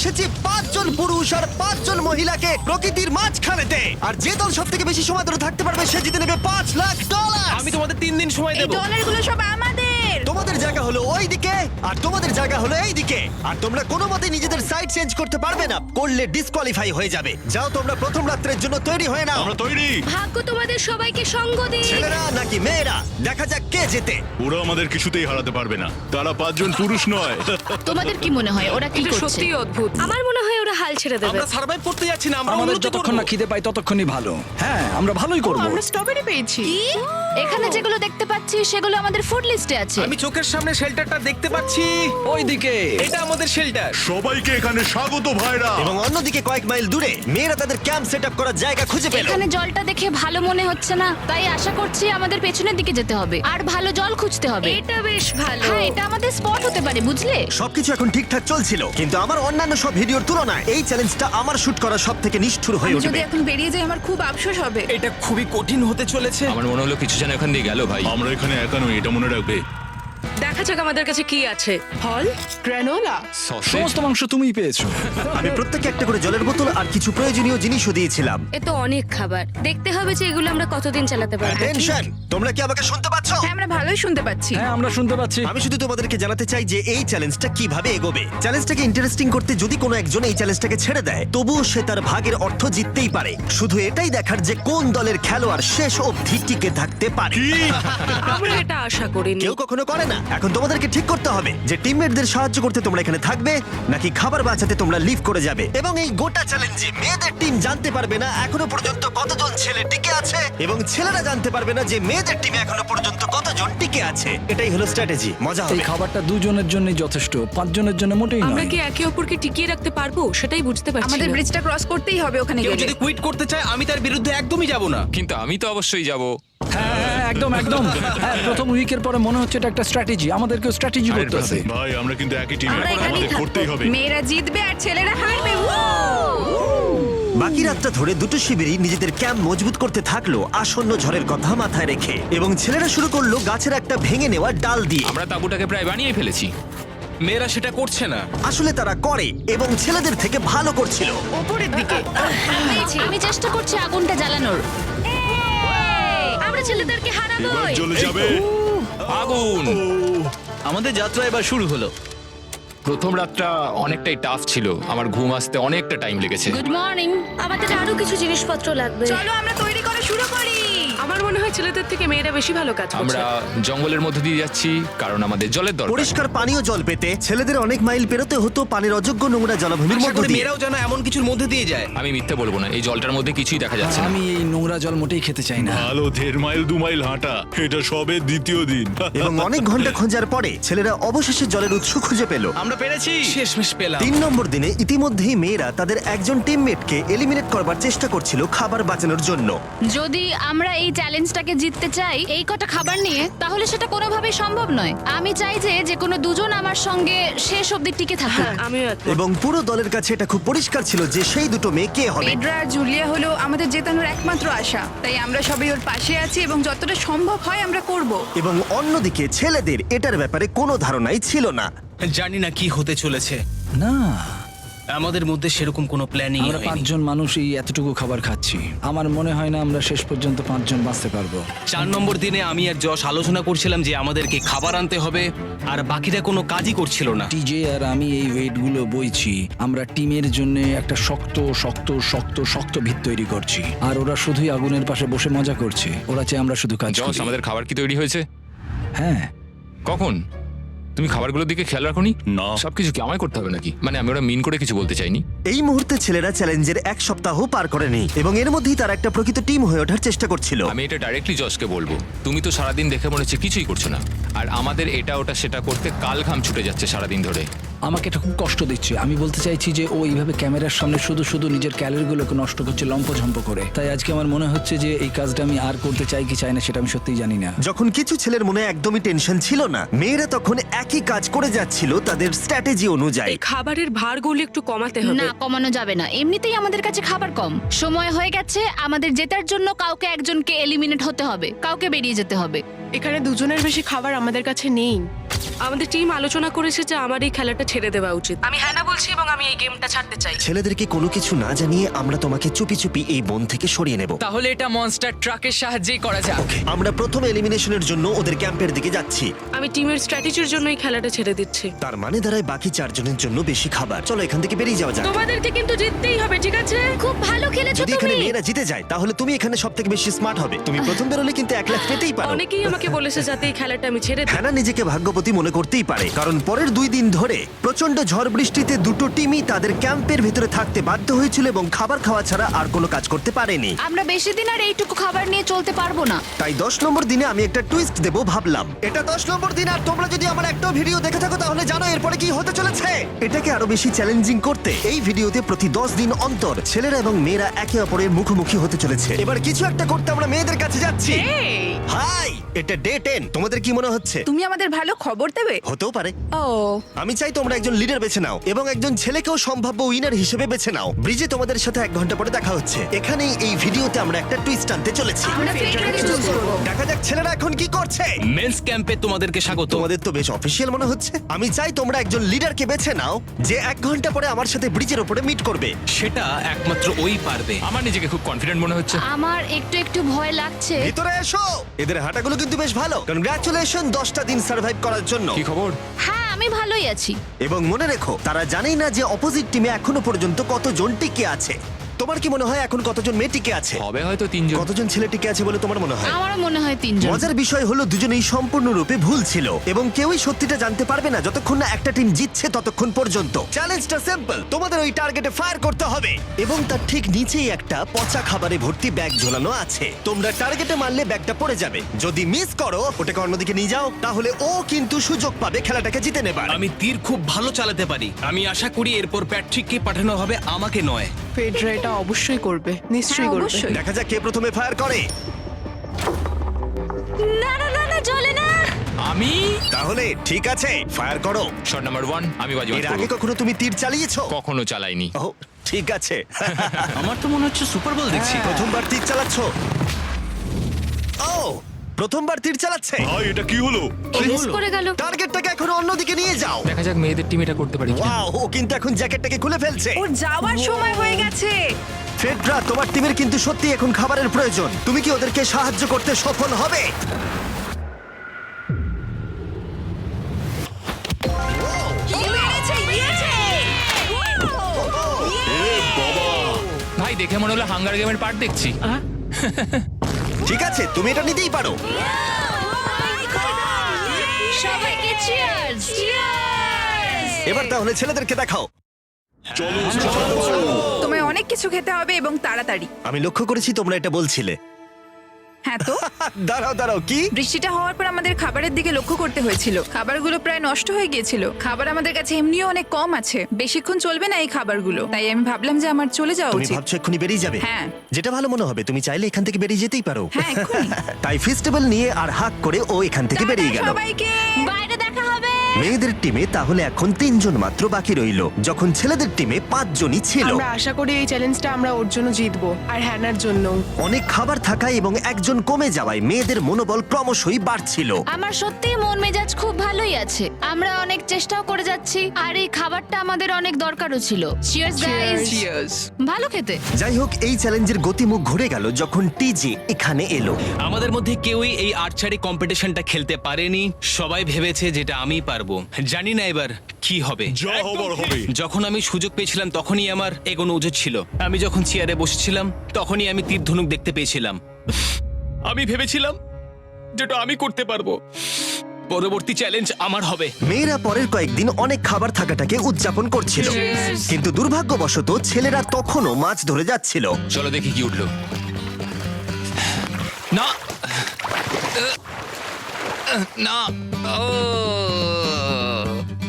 এসেছি 5 জন পুরুষ আর 5 জন মহিলাকে প্রকৃতির মাঝখানেতে, আর যে দল সব থেকে বেশি সময় ধরে থাকতে পারবে সে জিতে নেবে $5,00,000। আমি তোমাদের 3 দিন সময় এই দেব। ডলারগুলো সব আমাদের। তোমাদের জায়গা হলো ওই দিকে আর তোমাদের জায়গা হলো এই দিকে, আর তোমরা কোনো মতে নিজেদের সাইড চেঞ্জ করতে পারবে না, করলে ডিসকোয়ালিফাই হয়ে যাবে। যাও তোমরা প্রথম রাত্রের জন্য তৈরি হয়ে নাও। আমরা তৈরি। ভাগ্য তোমাদের সবাইকে সঙ্গ দিক। ছেলেরা নাকি মেয়েরা, দেখা যাক কে জেতে। ওরা আমাদের কিছুতেই হারাতে পারবে না, তারা 5 জন পুরুষ নয়। তোমাদের কি মনে হয় ওরা কি এটা করছে? সত্যিই অদ্ভুত। আমার মনে হয় ওরা হাল ছেড়ে দেবে। আমরা সার্ভাইভ করতে যাচ্ছি না, আমরা আমাদের উন্নতি যতক্ষণ না করব। খিদে পাই ততক্ষণই ভালো। হ্যাঁ, আমরা ভালোই করব। আমরা স্ট্রবেরি পেয়েছি। কি? এখানে যেগুলো দেখতে পাচ্ছি সেগুলো আমাদের ফুড লিস্টে আছে। আমি চোখের সামনে শেল্টারটা দেখতে পাচ্ছি। ওইদিকে এটা আমাদের শেল্টার। সবাইকে এখানে স্বাগত ভাইরা। এবং অন্যদিকে কয়েক মাইল দূরে মেয়েরা তাদের ক্যাম্প সেট আপ করার জায়গা খুঁজে পেল। এখানে জলটা দেখে ভালো মনে হচ্ছে না, তাই আশা করছি আমাদের পেছনের দিকে যেতে হবে আর ভালো জল খুঁজতে হবে। এটা বেশ ভালো। হ্যাঁ, এটা আমাদের স্পট হতে পারে, বুঝলে? সবকিছু এখন ঠিকঠাক চলছিল, কিন্তু আমার অন্যান্য সব ভিডিওর তুলনায় এই চ্যালেঞ্জটা আমার শুট করা সব থেকে নিষ্ঠুর হয়ে যদি উঠবে। এখন বেরিয়ে যাই আমার খুব আফসোস হবে। এটা খুবই কঠিন হতে চলেছে। আমার মনে হলো কিছু যেন এখান দিয়ে গেল ভাই। আমরা এখানে একা নই, এটা মনে রাখবে। দেখা যাক আমাদের কাছে কি আছে। ফল, গ্রানোলা। সসেজ। সমস্ত মাংস তুমিই পেয়েছো। আমি প্রত্যেককে একটা করে জলের বোতল আর কিছু প্রয়োজনীয় জিনিসও দিয়েছিলাম। এ তো অনেক খাবার। দেখতে হবে যে এগুলো আমরা কতদিন চালাতে পারবো। টেনশন, তোমরা কি আমাকে শুনতে পাচ্ছ? হ্যাঁ, আমরা ভালোই শুনতে পাচ্ছি। হ্যাঁ, আমরা শুনতে পাচ্ছি। আমি শুধু তোমাদেরকে জানাতে চাই যে এই চ্যালেঞ্জটা কিভাবে এগোবে। চ্যালেঞ্জটাকে ইন্টারেস্টিং করতে যদি কোনো একজন এই চ্যালেঞ্জটাকে ছেড়ে দেয়, তবুও সে তার ভাগের অর্থ জিততেই পারে। শুধু এটাই দেখার যে কোন দলের খেলোয়াড় শেষ অবধি টিকে থাকতে পারে। আমরা এটা আশা করিনি। কেউ কখনো করে না। এখন তোমাদেরকে ঠিক করতে হবে যে টিমমেটদের সাহায্য করতে তোমরা এখানে থাকবে নাকি খাবার বাঁচাতে তোমরা লিভ করে যাবে। এবং এই গোটা চ্যালেঞ্জে মেয়েদের টিম জানতে পারবে না এখনো পর্যন্ত কতজন ছেলে টিকে আছে, এবং ছেলেরা জানতে পারবে না যে মেয়েদের টিমে এখনো পর্যন্ত কতজন টিকে আছে। এটাই হলো স্ট্র্যাটেজি। মজা এই হবে। খাবারটা দুজনের জন্যই যথেষ্ট, 5 জনের জন্য মোটেই আমরা নয়। কি একে অপরকে টিকিয়ে রাখতে পারবো সেটাই বুঝতে পারছি আমাদের না। ব্রিজটা ক্রস করতেই হবে ওখানে কেউ গেলে। যদি কুইট করতে চায় আমি তার বিরুদ্ধে একদমই যাব না। কিন্তু আমি তো অবশ্যই যাব। হ্যাঁ, হ্যাঁ, একদম একদম। হ্যাঁ, প্রথম উইকের পরে মনে হচ্ছে এটা একটা স্ট্র্যাটেজি। আমাদেরকেও স্ট্র্যাটেজি করতে হবে। ভাই আমরা কিন্তু একই টিমে, আমরা এখানেই আমাদের থাকবো। করতেই হবে। মেয়েরা জিতবে আর ছেলেরা হারবে। বাকি রাতটা ধরে দুটো শিবিরই নিজেদের ক্যাম্প মজবুত করতে থাকলো আসন্ন ঝড়ের কথা মাথায় রেখে, এবং ছেলেরা শুরু করলো গাছের একটা ভেঙে নেওয়া ডাল দিয়ে। আমরা তাঁবুটাকে প্রায় বানিয়ে ফেলেছি। মেয়েরা সেটা করছে না। আসলে তারা করে এবং ছেলেদের থেকে ভালো করছিল। উপরের দিকে। আমি চেষ্টা করছি আগুনটা জ্বালানোর। আমরা ছেলেদেরকে হারাবো। এবার চলে যাবে। আগুন। আমাদের যাত্রা এবার শুরু হলো। প্রথম রাতটা অনেকটাই টাফ ছিল, আমার ঘুম আসতে অনেকটা টাইম লেগেছে। Good morning. আমাদের আরো কিছু জিনিসপত্র লাগবে। চলো আমরা তৈরি করা শুরু করি। আমার মনে হয় ছেলেদের থেকে মেয়েরা বেশি ভালো কাজ করছে। আমরা জঙ্গলের মধ্যে দিয়ে যাচ্ছি কারণ আমাদের জলের দরকার। পরিষ্কার পানীয় জল পেতে ছেলেদের অনেক মাইল পেরোতে হতো পানির অযোগ্য নোংরা জলাভূমির আশা মধ্য করি দিয়ে। মেয়েরাও যেন এমন কিছুর মধ্যে দিয়ে যায়। আমি মিথ্যে বলবো না, এই জলটার মধ্যে কিছুই দেখা যাচ্ছে না। আমি এই নোংরা জল মোটেই খেতে চাই না। ভালো 1.5 মাইল 2 মাইল হাঁটা, এটা সবে দ্বিতীয় দিন। এবং অনেক ঘন্টা খোঁজার পরে ছেলেরা অবশেষে জলের উৎস খুঁজে পেল। আমরা পেরেছি, শেষমেশ পেলাম। 3 নম্বর দিনে ইতিমধ্যেই মেয়েরা তাদের একজন টিমমেটকে এলিমিনেট করবার চেষ্টা করছিল খাবার বাঁচানোর জন্য। যদি আমরা এই চ্যালেঞ্জটাকে জিততে চাই এই কটা খাবার নিয়ে, তাহলে সেটা কোনোভাবেই সম্ভব নয়। আমি চাই যে কোনো দুজন আমার সঙ্গে শেষ অবধি টিকে থাকুক। আমিও একমত। এবং পুরো দলের কাছে এটা খুব পরিষ্কার ছিল যে সেই দুটো মেয়ে কে হবে। পেড্রা আর জুলিয়া হলো আমাদের জেতানোর একমাত্র আশা। তাই আমরা সবাই ওর পাশে আছি এবং যতটা সম্ভব হয় আমরা করব। এবং অন্যদিকে ছেলেদের এটার ব্যাপারে কোনো ধারণাই ছিল না। জানি না কি হতে চলেছে। না, আমাদের মধ্যে সেরকম কোনো প্ল্যানিং আমরা 5 জন মানুষ এই এতটুকু খাবার খাচ্ছি। আমার মনে হয় না আমরা শেষ পর্যন্ত 5 জন বাঁচতে পারবো। 4 নম্বর দিনে আমি আর যশ আলোচনা করছিলাম যে আমাদেরকে খাবার আনতে হবে, আর বাকিরা কোনো কাজই করছিল না। টিজে আর আমি এই ওয়েটগুলো বইছি। আমরা টিমের জন্য একটা শক্ত শক্ত শক্ত শক্ত ভিত তৈরি করছি, আর ওরা শুধুই আগুনের পাশে বসে মজা করছে। ওরা চায় আমরা শুধু কাজ জস, করি। আমাদের খাবার কি তৈরি হয়েছে? হ্যাঁ, কখন? তুমি খাবারগুলোর দিকে খেয়াল রাখোনি? না। সবকিছু কি আমায় করতে হবে নাকি? মানে আমি ওরা মিন করে কিছু বলতে চাইনি। এই মুহূর্তে ছেলেরা চ্যালেঞ্জের 1 সপ্তাহ পার করেনি, এবং এর মধ্যেই তারা একটা প্রকৃত টিম হয়ে ওঠার চেষ্টা করছিল। আমি এটা ডাইরেক্টলি জসকে বলবো। তুমি তো সারাদিন দেখে মনে হচ্ছে কিছুই করছো না, আর আমাদের এটা ওটা সেটা করতে কাল ঘাম ছুটে যাচ্ছে সারাদিন ধরে। আমাকে এটা খুব কষ্ট দিচ্ছে। আমি বলতে চাইছি যে ও এইভাবে ক্যামেরার সামনে শুধু শুধু নিজের ক্যালোরিগুলোকে নষ্ট করছে লম্পঝম্প করে। তাই আজকে আমার মনে হচ্ছে যে এই কাজটা আমি আর করতে চাই কি চাই না সেটা আমি সত্যিই জানি না। যখন কিছু ছেলের মনে একদমই টেনশন ছিল না, মেয়েরা তখন একই কাজ করে যাচ্ছিল তাদের স্ট্র্যাটেজি অনুযায়ী। এই খাবারের ভারগুলো একটু কমাতে হবে। না, কমানো যাবে না। এমনিতেই আমাদের কাছে খাবার কম। সময় হয়ে গেছে, আমাদের জেতার জন্য কাউকে একজনকে এলিমিনেট হতে হবে, কাউকে বেরিয়ে যেতে হবে। এখানে দুজনের বেশি খাবার আমাদের কাছে নেই। আমাদের টিম আলোচনা করেছে যে আমার এই খেলাটা ছেড়ে দেওয়া উচিত। আমি হ্যাঁ বলছি এবং আমি এই গেমটা ছাড়তে চাই। ছেলেদেরকে কোনো কিছু না জানিয়ে আমরা তোমাকে চুপি চুপি এই বন থেকে সরিয়ে নেব। তাহলে এটা মনস্টার ট্রাকের সাহায্যেই করা যাক। আমরা প্রথম এলিমিনেশনের জন্য ওদের ক্যাম্পের দিকে যাচ্ছি। আমি টিমের স্ট্র্যাটেজির জন্য এই খেলাটা ছেড়ে দিচ্ছি। তার মানে দাঁড়ায় বাকি 4 জনের জন্য বেশি খাবার। চলো এখান থেকে বেরিয়ে যাওয়া যাক। তোমাদেরকে কিন্তু জিততেই হবে, ঠিক আছে? খুব ভালো খেলেছো যদি এখানে তুমি। মেয়েরা জিতে যায় তাহলে তুমি এখানে সবথেকে বেশি স্মার্ট হবে। তুমি প্রথম বেরোলে কিন্তু 1 লাখ পেতেই পারো। অনেকেই আমাকে বলেছে যাতে এই খেলাটা আমি ছেড়ে দিই। হ্যানা নিজেকে ভাগ্যবতী মনে করতেই পারে, কারণ পরের 2 দিন ধরে প্রচন্ড ঝড় বৃষ্টিতে দুটো টিমই তাদের ক্যাম্পের ভিতরে থাকতে বাধ্য হয়েছিল এবং খাবার খাওয়া ছাড়া আর কোনো কাজ করতে পারেনি। আমরা বেশি দিন আর এইটুকু খাবার নিয়ে চলতে পারবো না। তাই 10 নম্বর দিনে আমি একটা টুইস্ট দেব ভাবলাম। এটা 10 নম্বর দিন আর তোমরা যদি আমার একটা ভিডিও দেখে থাকো তাহলে জানো এরপরে কি হতে চলেছে। এটাকে আরো বেশি চ্যালেঞ্জিং করতে এই ভিডিওতে প্রতি 10 দিন অন্তর ছেলেরা এবং মেয়েরা একে অপরের মুখোমুখি হতে চলেছে। এবার কিছু একটা করতে আমরা মেয়েদের কাছে যাচ্ছি। হাই, এটা ডে 10। তোমাদের কি মনে হচ্ছে? তুমি আমাদের ভালো খবর দেবে? হতেও পারে। ও, আমি চাই তোমরা একজন লিডার বেছে নাও এবং একজন ছেলেকেও সম্ভাব্য উইনার হিসেবে বেছে নাও। ব্রিজে তোমাদের সাথে 1 ঘন্টা পরে দেখা হচ্ছে। এখানেই এই ভিডিওতে আমরা একটা টুইস্ট আনতে চলেছি। আমরা ফেডরারকে চুজ করব। দেখা যাক ছেলেরা এখন কি করছে। মেন্স ক্যাম্পে তোমাদেরকে স্বাগত। তোমাদের তো বেশ অফিসিয়াল মনে হচ্ছে। আমি চাই তোমরা একজন লিডারকে বেছে নাও যে 1 ঘন্টা পরে আমার সাথে ব্রিজের উপরে মিট করবে। সেটা একমাত্র ওই পারবে। আমার নিজেকে খুব কনফিডেন্ট মনে হচ্ছে। আমার একটু একটু ভয় লাগছে। ভিতরে এসো। এদের হাঁটাগুলো কিন্তু বেশ ভালো। কনগ্রাচুলেশন 10টা দিন সার্ভাইভ করার জন্য। কি খবর? হ্যাঁ, আমি ভালোই আছি। এবং মনে রেখো তারা জানেই না যে অপোজিট টিমে এখনো পর্যন্ত কতজন টিকে আছে। তোমার কি মনে হয় এখন কতজন মেয়ে টিকে আছে? হবে হয়তো 3 জন। কতজন ছেলে টিকে আছে বলে তোমার মনে হয়? আমারও মনে হয় 3 জন। মজার বিষয় হলো দুজনেই সম্পূর্ণরূপে ভুল ছিল এবং কেউই সত্যিটা জানতে পারবে না যতক্ষণ না একটা টিম জিতছে ততক্ষণ পর্যন্ত। চ্যালেঞ্জটা সিম্পল, তোমাদের ওই টার্গেটে ফায়ার করতে হবে এবং তার ঠিক নিচেই একটা পচা খাবারে ভর্তি ব্যাগ ঝোলানো আছে। তোমরা টার্গেটে মারলে ব্যাগটা পড়ে যাবে। যদি মিস করো ওটাকে অন্যদিকে নিয়ে যাও, তাহলে ও কিন্তু সুযোগ পাবে খেলাটাকে জিতে নেবার। আমি তীর খুব ভালো চালাতে পারি। আমি আশা করি এরপর প্যাট্রিককে পাঠানো হবে, আমাকে নয়। ফেডরা এটা অবশ্যই করবে, নিশ্চয়ই হ্যাঁ, করবে। অবশ্যই। দেখা যাক কে প্রথমে ফায়ার করে। না না না না, চলে না। আমি তাহলে ঠিক আছে, ফায়ার করো। শট নাম্বার 1 আমি বাজি এর আগে কখনো তুমি তীর চালিয়েছো? কখনো চালাইনি। ও ঠিক আছে। আমার তো মনে হচ্ছে সুপার বল দেখছি। প্রথমবার তীর চালাচ্ছো? ও প্রথমবার তীর চালাচ্ছে। ভাই এটা কি হলো? মিস করে গেল। টার্গেটটাকে এখন অন্যদিকে নিয়ে যাও। দেখা যাক মেয়েদের টিম এটা করতে পারি কিনা। ওয়াও, ও কিন্তু এখন জ্যাকেটটাকে খুলে ফেলছে। ওর যাওয়ার সময় হয়ে গেছে। ফেডরা, তোমার টিমের কিন্তু সত্যি এখন খাবারের প্রয়োজন। তুমি কি ওদেরকে সাহায্য করতে সফল হবে? ভাই দেখে মনে হলো হাঙ্গার গেমের পার্ট দেখছি। ঠিক আছে, তুমি এটা নিতেই পারো। সবাইকে চিয়ার্স। চিয়ার্স। এবার তাহলে ছেলেদেরকে দেখাও। তোমায় অনেক কিছু খেতে হবে এবং তাড়াতাড়ি। আমি লক্ষ্য করেছি তোমরা এটা বলছিলে। হ্যাঁ তো, দাঁড়াও দাঁড়াও, কি? বৃষ্টিটা হওয়ার পর আমাদের খাবারের দিকে লক্ষ্য করতে হয়েছিল। খাবারগুলো প্রায় নষ্ট হয়ে গিয়েছিল। খাবার আমাদের কাছে এমনিও অনেক কম আছে, বেশিক্ষণ চলবে না এই খাবারগুলো। তাই আমি ভাবলাম যে আমার চলে যাওয়া তুমি উচিত। ভাবছো এক্ষুনি বেরিয়ে যাবে? হ্যাঁ। যেটা ভালো মনে হবে। তুমি চাইলে এখান থেকে বেরিয়ে যেতেই পারো। হ্যাঁ, এক্ষুনি। তাই ফেস্টিভ্যাল নিয়ে আর হাক করে ও এখান থেকে বেরিয়ে গেল। সবাইকে বাইরে দেখা হবে। মেয়েদের টিমে তাহলে এখন 3 জন মাত্র বাকি রইল, যখন ছেলেদের টিমে 5 জনই ছিল। আমরা আশা করি এই চ্যালেঞ্জটা আমরা ওর জন্য জিতবো আর হ্যানার জন্য। অনেক খাবার থাকায় এবং একজন কমে যাওয়ায় মেয়েদের মনোবল ক্রমশই বাড়ছিল। আমার সত্যিই মন মেজাজ খুব ভালোই আছে। আমরা অনেক চেষ্টাও করে যাচ্ছি আর এই খাবারটা আমাদের অনেক দরকারও ছিল। Cheers guys. ভালো খেতে। যাই হোক, এই চ্যালেঞ্জের গতিমুখ ঘুরে গেল যখন টিজি এখানে এলো। আমাদের মধ্যে কেউই এই আর্চারি কম্পিটিশনটা খেলতে পারেনি। সবাই ভেবেছে যেটা আমি পারবো। জানি না এবার কি হবে। যা হবার হবে। যখন আমি সুযোগ পেয়েছিলাম তখনই আমার এগোনো উচিত ছিল। আমি যখন চেয়ারে বসেছিলাম তখনই আমি তীর ধনুক দেখতে পেয়েছিলাম। আমি ভেবেছিলাম যেটা আমি করতে পারবো। পরবর্তী চ্যালেঞ্জ আমার হবে। মেয়েরা পরের কয়েকদিন অনেক খাবার থাকাটাকে উদযাপন করছিল, কিন্তু দুর্ভাগ্যবশত ছেলেরা তখনও মাছ ধরে যাচ্ছিল। চলো দেখি কি উঠলো। না না ও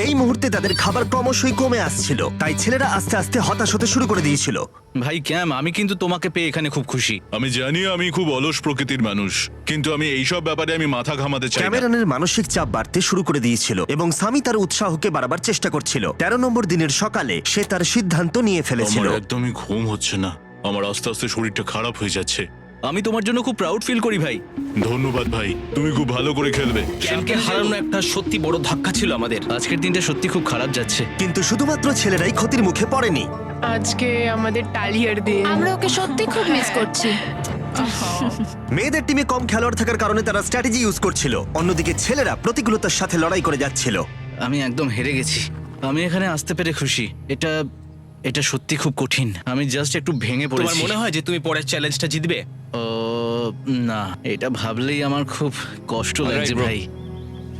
এই মুহূর্তে তাদের খাবার ক্রমশই কমে আসছিল, তাই ছেলেরা আস্তে আস্তে হতাশ হতে শুরু করে দিয়েছিল। ভাই ক্যাম, আমি কিন্তু তোমাকে পেয়ে এখানে খুব খুশি। আমি জানি আমি খুব অলস প্রকৃতির মানুষ, কিন্তু আমি এইসব ব্যাপারে আমি মাথা ঘামাতে চাই না। ক্যামেরনের মানসিক চাপ বাড়তে শুরু করে দিয়েছিল এবং সামি তার উৎসাহকে বাড়াবার চেষ্টা করছিল। 13 নম্বর দিনের সকালে সে তার সিদ্ধান্ত নিয়ে ফেলেছিল। আমার একদমই ঘুম হচ্ছে না। আমার আস্তে আস্তে শরীরটা খারাপ হয়ে যাচ্ছে। আমি তোমার জন্য খুব প্রাউড ফিল করি ভাই। ধন্যবাদ ভাই, তুমি খুব ভালো করে খেলবে। ক্যাম্পকে হারানো একটা সত্যি বড় ধাক্কা ছিল আমাদের। আজকের দিনটা সত্যি খুব খারাপ যাচ্ছে। কিন্তু শুধুমাত্র ছেলেরাই ক্ষতির মুখে পড়েনি। আজকে আমাদের টালিয়ার দিন। আমরা ওকে সত্যি খুব মিস করছি। মেয়েদের টিমে কম খেলোয়াড় থাকার কারণে তারা স্ট্র্যাটেজি ইউজ করছিল, অন্যদিকে ছেলেরা প্রতিকূলতার সাথে লড়াই করে যাচ্ছিল। আমি একদম হেরে গেছি। আমি এখানে আসতে পেরে খুশি। এটা সত্যি খুব কঠিন। আমি জাস্ট একটু ভেঙে তোমার পড়েছি। মনে হয় যে তুমি পরের চ্যালেঞ্জটা জিতবে? ও না, এটা ভাবলেই আমার খুব কষ্ট লাগছে bro. ভাই।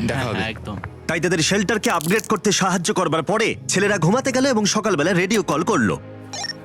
দেখা হবে। হ্যাঁ, একদম। তাই তাদের শেল্টারকে আপগ্রেড করতে সাহায্য করবার পরে ছেলেরা ঘুমাতে গেল এবং সকালবেলা রেডিও কল করলো।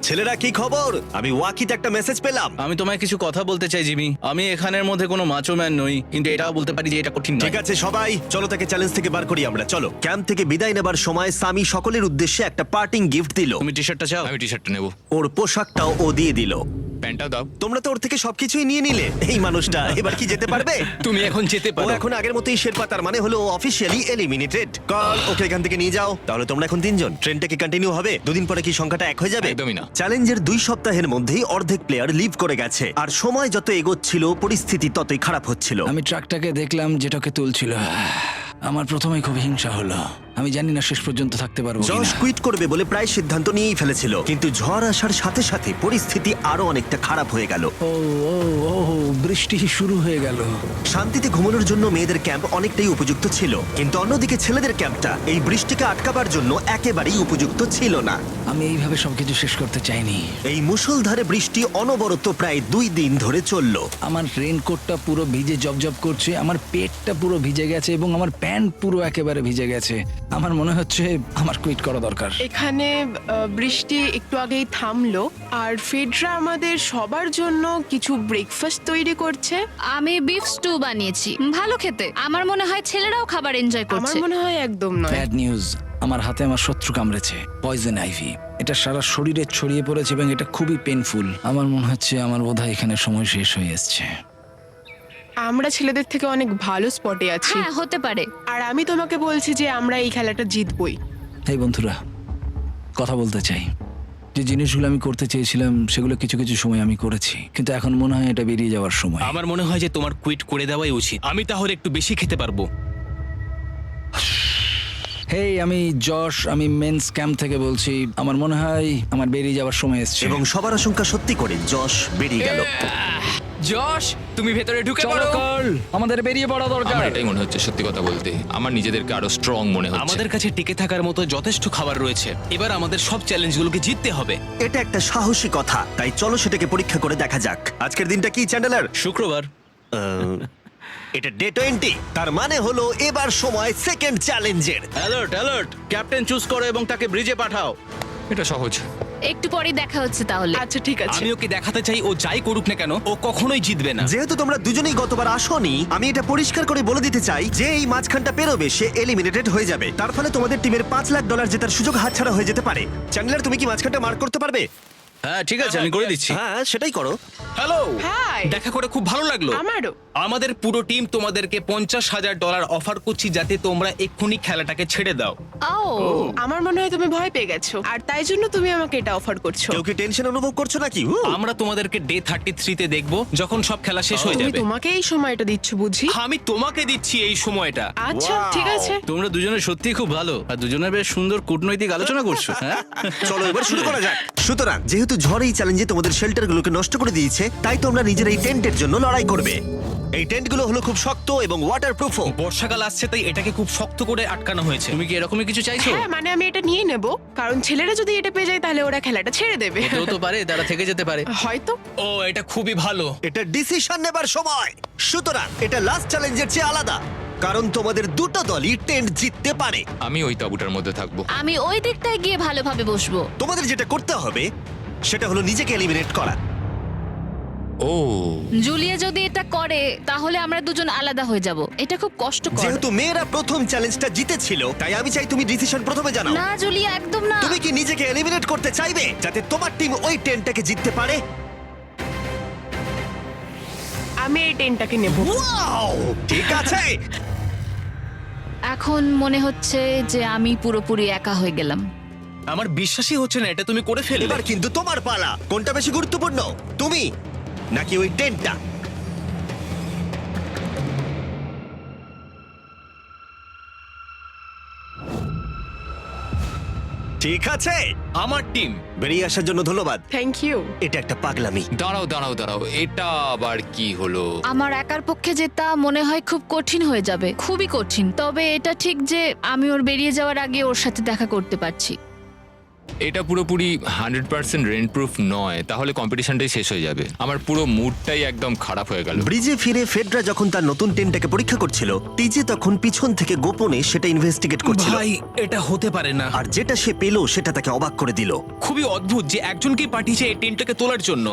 ছেলেরা, কি খবর? আমি ওয়াকিতে একটা মেসেজ পেলাম। আমি তোমায় কিছু কথা বলতে চাই জিমি। আমি এখানের মধ্যে কোনো মাচো ম্যান নই, কিন্তু এটাও বলতে পারি যে এটা কঠিন নয়। ঠিক আছে সবাই, চলো তাকে চ্যালেঞ্জ থেকে বার করি আমরা। চলো। ক্যাম্প থেকে বিদায় নেবার সময় সামি সকলের উদ্দেশ্যে একটা পার্টিং গিফট দিল। তুমি টি শার্টটা চাও? আমি টি শার্টটা নেবো, ওর পোশাকটাও ও দিয়ে দিল। প্যান্টটাও দাও। তোমরা তো ওর থেকে সবকিছুই নিয়ে নিলে। এই মানুষটা এবার কি যেতে পারবে? তুমি এখন যেতে ও পারো। এখন আগের মতোই শেরপা, তার মানে হলো অফিসিয়ালি এলিমিনেটেড। কল ওকে এখান থেকে নিয়ে যাও। তাহলে তোমরা এখন 3 জন। ট্রেনটা কি কন্টিনিউ হবে? দুদিন পরে কি সংখ্যাটা 1 হয়ে যাবে? একদমই না। চ্যালেঞ্জের 2 সপ্তাহের মধ্যেই অর্ধেক প্লেয়ার লিভ করে গেছে, আর সময় যত এগোচ্ছিল পরিস্থিতি ততই খারাপ হচ্ছিল। আমি ট্রাকটাকে দেখলাম যেটাকে তুলছিল। আমার প্রথমেই খুব হিংসা হলো। আমি জানি না শেষ পর্যন্ত থাকতে পারবো জশ কিনা। কুইট করবে বলে প্রায় সিদ্ধান্ত নিয়েই ফেলেছিল, কিন্তু ঝড় আসার সাথে সাথে পরিস্থিতি আরো অনেকটা খারাপ হয়ে গেল। ও ও ও বৃষ্টি শুরু হয়ে গেল। শান্তিতে ঘুমানোর জন্য মেয়েদের ক্যাম্প অনেকটাই উপযুক্ত ছিল, কিন্তু অন্যদিকে ছেলেদের ক্যাম্পটা এই বৃষ্টিকে আটকাবার জন্য একেবারেই উপযুক্ত ছিল না। আমি এইভাবে সবকিছু শেষ করতে চাইনি। এই মুষলধারে বৃষ্টি অনবরত প্রায় 2 দিন ধরে চলল। আমার রেনকোটটা পুরো ভিজে জবজব করছে, আমার পেটটা পুরো ভিজে গেছে এবং আমার প্যান্ট পুরো একেবারে ভিজে গেছে। আমার মনে হচ্ছে আমার কুইট করা দরকার। এখানে বৃষ্টি একটু আগেই থামলো, আর ফেডরা আমাদের সবার জন্য কিছু ব্রেকফাস্ট তৈরি করছে। আমি বিফ স্টু বানিয়েছি, ভালো খেতে। আমার মনে হয় ছেলেরাও খাবার এনজয় আমার করছে। মনে হয় একদম নয়। ব্যাড নিউজ, আমার হাতে আমার শত্রু কামড়েছে, পয়জন আইভি। এটা সারা শরীরে ছড়িয়ে পড়েছে এবং এটা খুবই পেইনফুল। আমার মনে হচ্ছে আমার বোধহয় এখানে সময় শেষ হয়ে এসছে। আমরা ছেলেদের থেকে অনেক ভালো স্পটে আছি, হ্যাঁ, হতে পারে। আর আমি তোমাকে বলছি যে আমরা এই খেলাটা জিতবই। এই বন্ধুরা, কথা বলতে চাই। যে জিনিসগুলো আমি করতে চেয়েছিলাম সেগুলো কিছু কিছু সময় আমি করেছি, কিন্তু এখন মনে হয় এটা বেরিয়ে যাওয়ার সময়। আমার মনে হয় যে তোমার কুইট করে দেওয়াই উচিত। আমি তাহলে একটু বেশি খেতে পারবো। হেই, আমি যশ, আমি মেন্স ক্যাম্প থেকে বলছি। আমার মনে হয় আমার বেরিয়ে যাওয়ার সময় এসছে। এবং সবার আশঙ্কা সত্যি করে যশ বেরিয়ে গেল। যশ, তুমি ভেতরে ঢুকে চলো পড়ো। কার্ল, আমাদের বেরিয়ে পড়া দরকার। আমার এটাই মনে হচ্ছে, সত্যি কথা বলতে আমার নিজেদেরকে আরো স্ট্রং মনে হচ্ছে। আমাদের কাছে টিকে থাকার মতো যথেষ্ট খাবার রয়েছে। এবার আমাদের সব চ্যালেঞ্জগুলোকে জিততে হবে। এটা একটা সাহসী কথা, তাই চলো সেটাকে পরীক্ষা করে দেখা যাক। আজকের দিনটা কি চ্যান্ডেলার? শুক্রবার। এটা ডে 20, তার মানে হলো এবার সময় সেকেন্ড চ্যালেঞ্জের। অ্যালার্ট অ্যালার্ট, ক্যাপ্টেন চুজ করো এবং তাকে ব্রিজে পাঠাও। এটা সহজ। একটু পরেই দেখা হচ্ছে তাহলে। আচ্ছা ঠিক আছে। আমি ওকে দেখাতে চাই ও যাই করুক না কেন ও কখনোই জিতবে না। যেহেতু তোমরা দুজনেই গতবার আসোনি, আমি এটা পরিষ্কার করে বলে দিতে চাই যে এই মাঝখানটা পেরোবে সে এলিমিনেটেড হয়ে যাবে। তার ফলে তোমাদের টিমের $5 লাখ জেতার সুযোগ হাতছাড়া হয়ে যেতে পারে। চ্যান্ডেলার, তুমি কি মাঝখানটা মার্ক করতে পারবে? হ্যাঁ ঠিক আছে, আমি করে দিচ্ছি। হ্যাঁ, সেটাই করো। Hello, hi. দেখা করে খুব ভালো লাগলো। আমারও। আমাদের পুরো টিম তোমাদেরকে $50,000 অফার করছি যাতে তোমরা এক্ষুনি খেলাটাকে ছেড়ে দাও। ও, আমার মনে হয় তুমি ভয় পেয়ে গেছো, আর তাই জন্য তুমি আমাকে এটা অফার করছো। কেউ কি টেনশন অনুভব করছো নাকি? আমরা তোমাদেরকে ডে 33 তে দেখবো যখন সব খেলা শেষ হয়ে তুমি যাবে। তোমাকে এই সময়টা দিচ্ছ বুঝি? আমি তোমাকে দিচ্ছি এই সময়টা। আচ্ছা ঠিক আছে। তোমরা দুজনে সত্যি খুব ভালো, আর দুজনে বেশ সুন্দর কূটনৈতিক আলোচনা করছো। হ্যাঁ, চলো এবার শুরু করা যাক। সুতরাং যেহেতু ঝড় এই চ্যালেঞ্জে তোমাদের শেল্টারগুলোকে নষ্ট করে দিয়েছে, তাই তোমরা নিজের এই টেন্টের জন্য লড়াই করবে। এই টেন্টগুলো হলো খুব শক্ত এবং ওয়াটারপ্রুফও। বর্ষাকাল আসছে তাই এটাকে খুব শক্ত করে আটকানো হয়েছে। তুমি কি এরকমই কিছু চাইছো? হ্যাঁ, মানে আমি এটা নিয়ে নেব, কারণ ছেলেরা যদি এটা পেয়ে যায় তাহলে ওরা খেলাটা ছেড়ে দেবে। হতেও তো পারে তারা থেকে যেতে পারে। হয়তো। ও, এটা খুবই ভালো। এটা ডিসিশন নেবার সময়। সুতরাং এটা লাস্ট চ্যালেঞ্জের চেয়ে আলাদা, কারণ তোমাদের দুটো দলই টেন্ট জিততে পারে। আমি ওই তাঁবুটার মধ্যে থাকবো। আমি ওই দিকটায় গিয়ে ভালোভাবে বসবো। তোমাদের যেটা করতে হবে সেটা হলো নিজেকে এলিমিনেট করা। ও, জুলিয়া যদি এটা করে তাহলে আমরা দুজন আলাদা হয়ে যাব। এটা খুব কষ্টকর। যেহেতু মেয়েরা প্রথম চ্যালেঞ্জটা জিতেছিল, তাই আমি চাই তুমি ডিসিশন প্রথমে জানাও। না জুলিয়া, একদম না। তুমি কি নিজেকে এলিমিনেট করতে চাইবে যাতে তোমার টিম ওই টেন্টটাকে জিততে পারে? আমি এই টেনটাকে নেব। ওয়াও, ঠিক আছে। এখন মনে হচ্ছে যে আমি পুরোপুরি একা হয়ে গেলাম। আমার বিশ্বাসই হচ্ছে না এটা তুমি করে ফেললে। এবার কিন্তু তোমার পালা। কোনটা বেশি গুরুত্বপূর্ণ, তুমি নাকি ওই টেন্টটা? ঠিক আছে, আমার টিম। বেরিয়ে আসার জন্য ধন্যবাদ। Thank you. এটা একটা পাগলামি। দাঁড়াও এটা আবার কি হলো? আমার একার পক্ষে জেতা মনে হয় খুব কঠিন হয়ে যাবে, খুবই কঠিন। তবে এটা ঠিক যে আমি ওর বেরিয়ে যাওয়ার আগে ওর সাথে দেখা করতে পারছি। এটা পুরোপুরি 100% রেন্ট প্রুফ নয়, তাহলে কম্পিটিশনটাই শেষ হয়ে যাবে। আমার পুরো মুডটাই একদম খারাপ হয়ে গেল। ব্রিজে ফিরে ফেডরা যখন তার নতুন টেন্টটাকে পরীক্ষা করছিল, টিজে তখন পিছন থেকে গোপনে সেটা ইনভেস্টিগেট করছিল। ভাই এটা হতে পারে না। আর যেটা সে পেল সেটা তাকে অবাক করে দিল। খুবই অদ্ভুত যে একজনকেই পাঠিয়েছে এই টেন্টটাকে তোলার জন্য।